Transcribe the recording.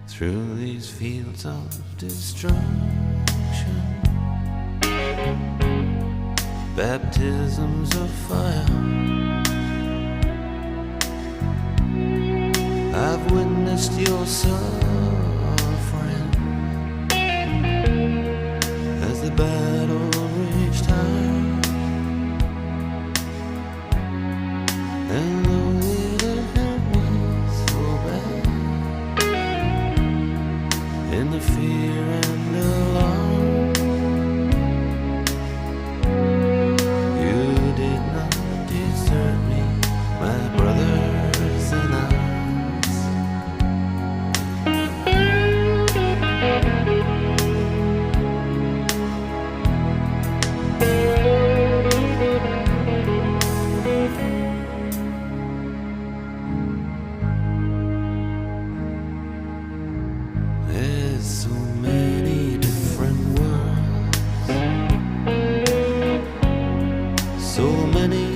through these fields of destruction. Baptisms of fire, I've witnessed your suffering as the battle raged high. And though it hurt me so bad, in the fear and alarm, you did not desert me, my brothers in arms. There's so many different worlds, so many